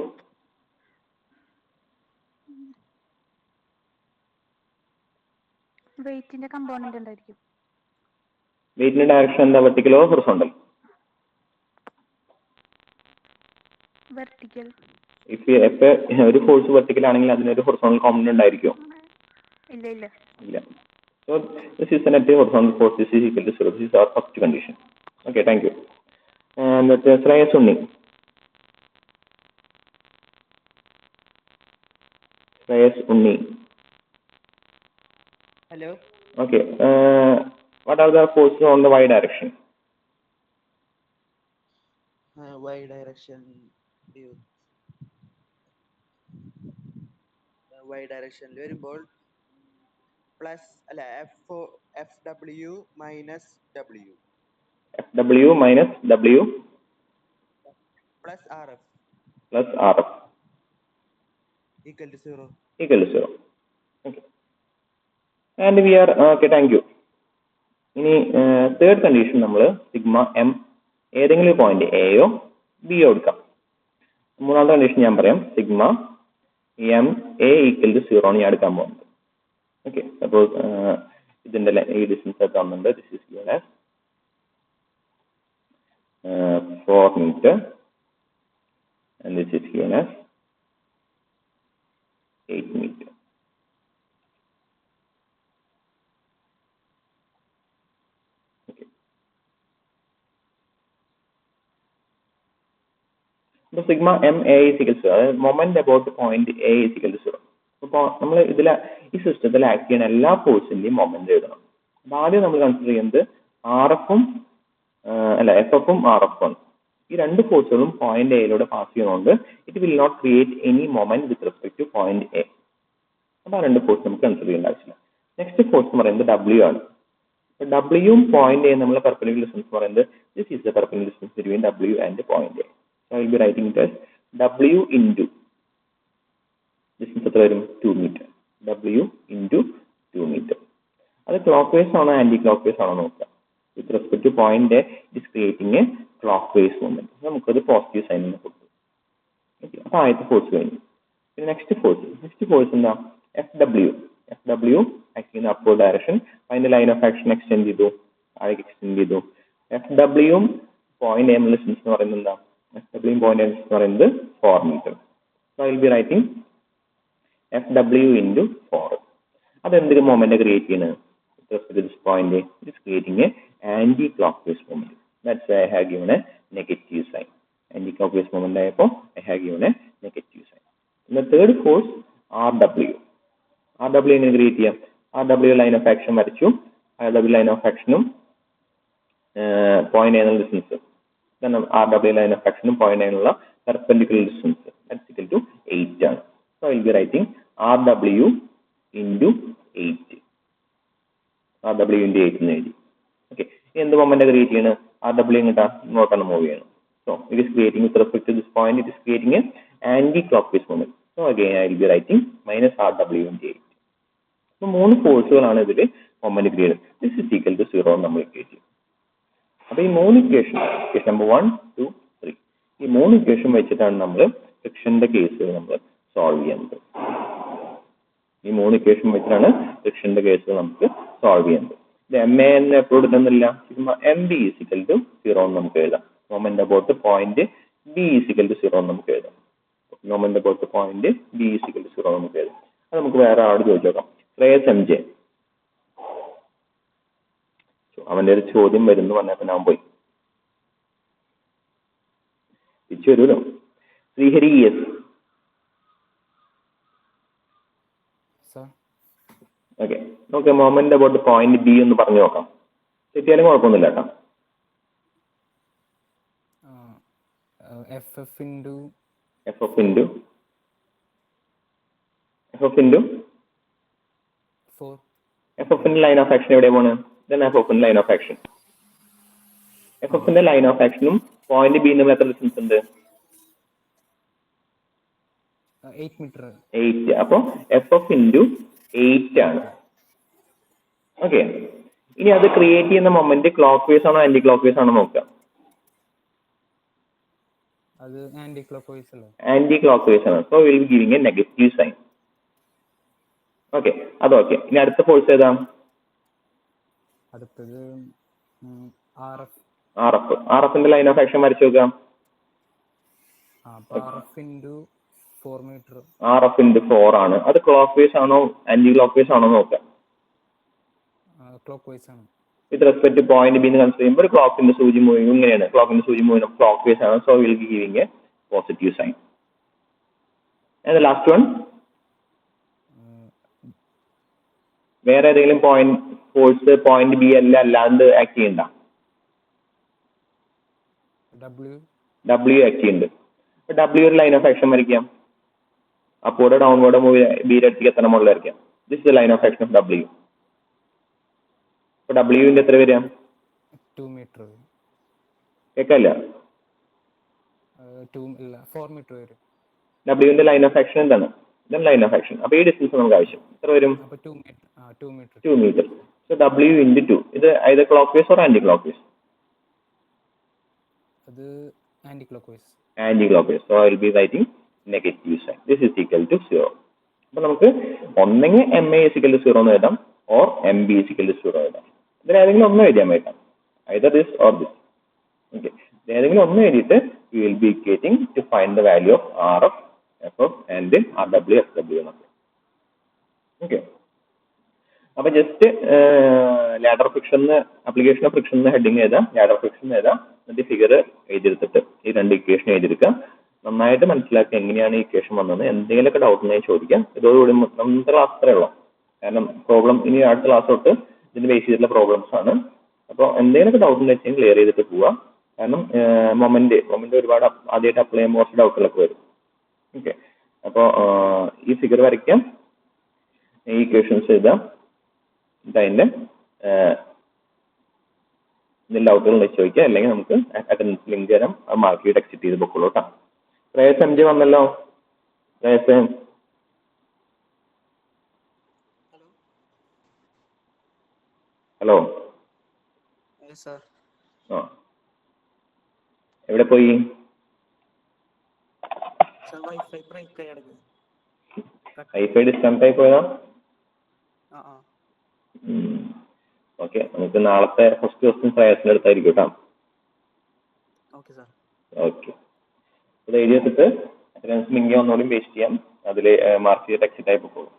വെയിറ്റിന്റെ കമ്പോണന്റ് ഉണ്ടായിരിക്കും. വെയിറ്റിന്റെ ഡയറക്ഷൻ എന്താ? Vertical or horizontal? വെർട്ടിക്കൽ. ഒരു ഫോഴ്സ് വെർട്ടിക്കൽ ആണെങ്കിൽ അതിനൊരു ഹൊറിസോണ്ടൽ കോമ്പണന്റ് ഉണ്ടായിരിക്കും? ഇല്ല ഇല്ല ഇല്ല. So this is a net horizontal force. This is equal to 0. This is our first condition. Okay, thank you. And Shreyas Unni. Shreyas Unni. Hello. Okay. What are the forces on the y direction? Y direction. Y direction വരുമ്പോൾ പ്ലസ് അല്ല F W minus W. F W minus W plus R F equal to 0. Okay. And we are okay, thank you. ഇനി തേർഡ് കണ്ടീഷൻ നമ്മൾ സിഗ്മ എം ഏതെങ്കിലും പോയിന്റ് എയോ ബിയോ എടുക്കാം. മൂന്നാമത്തെ കണ്ടീഷൻ ഞാൻ പറയാം. Sigma M A equal to 0 ആണ് ഞാൻ എടുക്കാൻ പോകുന്നത്. ഓക്കെ, സപ്പോസ് ഇതിന്റെ ഈ ഡിസ്റ്റൻസ് തന്നിട്ടുണ്ട്. This is given as 4 meter and this is given as 8 meter. Okay. So sigma m a is equal to 0. Moment about the point A is equal to 0. അപ്പോൾ നമ്മൾ ഇതിൽ ഈ സിസ്റ്റത്തിൽ ആക്ട് ചെയ്യുന്ന എല്ലാ ഫോഴ്സിന്റെയും മൊമെന്റ് എഴുതണം. അപ്പോൾ ആദ്യം നമ്മൾ കൺസിഡർ ചെയ്യുന്നത് എഫ് എഫും ആർ എഫും ആണ്. ഈ രണ്ട് ഫോഴ്സുകളും പോയിന്റ് എയിലൂടെ പാസ് ചെയ്യുന്നതുകൊണ്ട് it will not create any moment with respect to point A. അപ്പോൾ ആ രണ്ട് ഫോഴ്സ് നമുക്ക് കൺസിഡർ ചെയ്യേണ്ട ആവശ്യമില്ല. നെക്സ്റ്റ് ഫോഴ്സ് എന്ന് പറയുന്നത് ഡബ്ല്യു ആണ്. ഡബ്ല്യുവും പോയിന്റ് എ നമ്മൾ പെർപെൻഡിക്കുലർ ഡിസ്റ്റൻസ് പറയുന്നത് this is the perpendicular distance between W and point A. So I will be writing it as W into distance എത്ര വരും? 2 meter. W into 2 meter. അത് ക്ലോക്ക് വൈസ് ആണോ ആന്റി ക്ലോക്ക് വൈസ് ആണോ നോക്കുക. വിത്ത് respect to point A it is creating A clock vice movement. നമുക്കത് പോസിറ്റീവ് സൈൻ തന്നെ കൊടുക്കും. ഓക്കെ, അപ്പോൾ ആദ്യത്തെ ഫോഴ്സ് കഴിഞ്ഞു. പിന്നെ നെക്സ്റ്റ് ഫോഴ്സ് എന്താ? എഫ് ഡബ്ല്യു ആക്ട് ചെയ്യുന്ന അപ്വേർഡ് ഡയറക്ഷൻ. അതിന്റെ ലൈൻ ഓഫ് ആക്ഷൻ എക്സ്റ്റെൻഡ് ചെയ്തു, താഴേക്ക് എക്സ്റ്റെൻഡ് ചെയ്തു. എഫ് ഡബ്ല്യുവും പോയിന്റ് എം ഡിസ്റ്റൻസ് എന്ന് പറയുന്നത് എന്താ? എഫ് ഡബ്ല്യുവും പോയിന്റ് എം ഡിസ്റ്റൻസ് എന്ന് പറയുന്നത് 4 meter. So I will be writing F W into 4. അതെന്തൊരു മൊമെന്റ് ക്രിയേറ്റ് ചെയ്യുന്നത്? This point it is creating a anti-clockwise moment. That's why I have given a negative sign. Anti-clockwise moment I have given a negative sign. And the third force RW. RW in create RW line of action varachu. RW line of action point angle distance. Then RW line of action point angle perpendicular distance. That's equal to 8 ആണ്. So I will be writing RW into 8. RW into 8 എന്ന് എഴുതി. Okay. എന്ത് മൊമെന്റ് ക്രിയേറ്റ് ചെയ്യണം? RW ഇങ്ങോട്ടാണ് മൂവ് ചെയ്യണം. So it is creating with respect to this point, it is creating an anti-clockwise moment. So again I will be writing minus RW into 8. So മൂന്ന് ഫോഴ്സുകളാണ് ഇതിൽ moment create. This is equal to 0 നമ്മൾ ക്രിയേറ്റ് ചെയ്യും. അപ്പോൾ ഈ മൂന്ന് ഇക്വേഷൻ നമ്പർ 1, 2, 3 ഈ മൂന്ന് ഇക്വേഷൻ വെച്ചിട്ടാണ് നമ്മൾ ഫ്രിക്ഷന്റെ കേസുകൾ നമ്മൾ സോൾവ് ചെയ്യുന്നത്. ഈ മൂന്ന് ഇക്വേഷൻ വെച്ചിട്ടാണ് ഫ്രിക്ഷന്റെ കേസുകൾ നമുക്ക് സോൾവ് ചെയ്യുന്നത്. ഇത് MA എന്ന് എപ്പോഴും എടുക്കുന്നില്ല. MB is equal to 0 എന്ന് നമുക്ക് എഴുതാം. Moment about point B is equal to 0 എന്ന് നമുക്ക് എഴുതാം. Moment about point B is equal to 0 നമുക്ക് എഴുതാം. അത് നമുക്ക് വേറെ ആളോട് ചോദിച്ചു നോക്കാം. ശ്രേയസ് MJ, അവന്റെ ഒരു ചോദ്യം വരുന്നു പറഞ്ഞപ്പോ ഞാൻ പോയി തിരിച്ചു വരുമല്ലോ. ശ്രീഹരി എസ്. ഓക്കെ, നമുക്ക് മൊമെന്റ് അബൌട്ട് പോയിന്റ് ബി ഒന്ന് പറഞ്ഞു നോക്കാം. തെറ്റിയാലും കുഴപ്പമൊന്നുമില്ല കേട്ടോ. FF into FFന്റെ ലൈൻ ഓഫ് ആക്ഷൻ എവിടെ പോണ്? FFന്റെ ലൈൻ ഓഫ് ആക്ഷൻ, FFന്റെ ലൈൻ ഓഫ് ആക്ഷനും പോയിന്റ് ബി തമ്മിൽ എത്ര ഡിസ്റ്റൻസ് ഉണ്ട്? 8 meter. 8. അപ്പൊ FF into 8 ആണ്. ഓക്കെ, ഇനി അത് ക്രിയേറ്റ് ചെയ്യുന്ന മൊമെന്റ് ക്ലോക്ക് വൈസ് ആണോ ആന്റി ക്ലോക്ക് വൈസ് ആണോ നോക്കാം. അത് ആന്റി ക്ലോക്ക് വൈസ് അല്ലേ? ആന്റി ക്ലോക്ക് വൈസ് ആണ്. So will be giving a negative sign. Okay, അത് ഓക്കെ. ഇനി അടുത്ത ഫോഴ്സ് ഏതാ? അടുത്തത് RFന്റെ ലൈൻ ഓഫ് ആക്ഷൻ വരച്ചു നോക്കാം. RF into 4 meter. RF into 4 ആണ്. അത് ക്ലോക്ക് വൈസ് ആണോ ആന്റി ക്ലോക്ക് വൈസ് ആണോ നോക്കാം. ക്ലോക്ക് വൈസ് ആണ്. With respect to point B എന്ന് കൺസിഡർ ചെയ്യുമ്പോൾ ക്ലോക്കിന്റെ സൂചി മൂവിങ് ഇങ്ങനെയാണ്. ക്ലോക്കിന്റെ സൂചി മൂവിങ് ക്ലോക്ക് വൈസ് ആണ്. So will be giving a positive sign. And last one, വേറെ ഏതെങ്കിലും പോയിന്റ് ഫോഴ്സ് പോയിന്റ് ബി അല്ലാണ്ട് ആക്ട് ചെയ്യണ്ട? W ആക്ട് ചെയ്യുന്നുണ്ട്. W ഒരു ലൈൻ ഓഫ് ആക്ഷൻ വരയ്ക്കാം. അപ്പോഴോ ഡൗൺവേർഡ് മൂവ് ബിയുടെ അടുത്തേക്ക് എത്തണം മുകളിൽ വരയ്ക്കാം. This is the line of action of W. അപ്പൊ W എത്ര വരിക? 2 meter. കേൾക്കല്ല. 4 meter വരും. W ലൈൻ ഓഫ് ആക്ഷൻ എന്താണ്? ഇതാണ് ലൈൻ ഓഫ് ആക്ഷൻ. അപ്പൊ ഈ ഡിസ്റ്റൻസ് നമുക്ക് ആവശ്യം എത്ര വരും? 2 meter. So W into 2. ഇത് either clockwise or anti-clockwise? അത് anti-clockwise. Anti-clockwise. So I will be writing negative sign. This is equal to 0. അപ്പൊ നമുക്ക് ഒന്നെങ്കിൽ MA is equal to 0 എന്ന് എഴുതാം or MB is equal to 0 എഴുതാം. ഇതിൽ ഏതെങ്കിലും ഒന്നും എഴുതാൻ പറ്റാം. Either this or this. Okay. ഏതെങ്കിലും ഒന്നും എഴുതിയിട്ട് we will be equating to find the value of RF, FF and RW, SW എന്നൊക്കെ. Okay. അപ്പൊ just ladder friction application of friction heading എഴുതാം, ലാഡർ ഫ്രിക്ഷൻ എഴുതാം, എന്നിട്ട് ഫിഗർ എഴുതിയെടുത്തിട്ട് ഈ രണ്ട് ഇക്വേഷൻ എഴുതിയെടുക്കാം. നന്നായിട്ട് മനസ്സിലാക്കി എങ്ങനെയാണ് ഈ ഇക്വേഷൻ വന്നത്. എന്തെങ്കിലുമൊക്കെ ഡൗട്ട് ഉണ്ടെങ്കിൽ ചോദിക്കാം. ഇതോടുകൂടി നമ്മുടെ ക്ലാസ് അത്രേ ഉള്ളൂ. കാരണം പ്രോബ്ലം ഇനി അടുത്ത ക്ലാസ് തൊട്ട് ഇതിന് ബേസ് ചെയ്തിട്ടുള്ള പ്രോബ്ലംസ് ആണ്. അപ്പോൾ എന്തെങ്കിലുമൊക്കെ ഡൗട്ട് ഉണ്ടെങ്കിൽ ക്ലിയർ ചെയ്തിട്ട് പോവാം. കാരണം മൊമെന്റ് ഒരുപാട് ആദ്യമായിട്ട് അപ്ലൈ ചെയ്യുമ്പോൾ കുറച്ച് ഡൗട്ടുകളൊക്കെ വരും. ഓക്കെ, അപ്പോൾ ഈ ഫിഗർ വരയ്ക്കാം, ഈ ഇക്വേഷൻസ് എഴുതാം, അതിന്റെ ഡൗട്ടുകൾ ഉണ്ടെങ്കിൽ ചോദിക്കാം. അല്ലെങ്കിൽ നമുക്ക് അറ്റൻഡൻസ് ലിങ്ക് തരാം, അത് മാർക്ക് ചെയ്ത് എക്സിറ്റ് ചെയ്ത് പൊക്കോളൂ കേട്ടോ. ശ്രേയസ് MJ വന്നല്ലോ. ശ്രേയസ്, ഹലോ. ആ, എവിടെ പോയി? വൈഫൈ ഡിസ്കണക്ട് ആയി പോയതാ? ഓക്കെ, നമുക്ക് നാളത്തെ ഫസ്റ്റ് ക്വസ്റ്റ്യൻ ശ്രേയസിന്റെ അടുത്തായിരിക്കും കേട്ടോ. ഓക്കെ, ഇത് എഴുതി വെച്ചിട്ട് അറ്റൻഡൻസ് ലിങ്ക് ഒന്നുകൂടി പേസ്റ്റ് ചെയ്യാം, അതിൽ മാർക്ക് ചെയ്തിട്ട് എക്സിറ്റ് ആയി പോകും.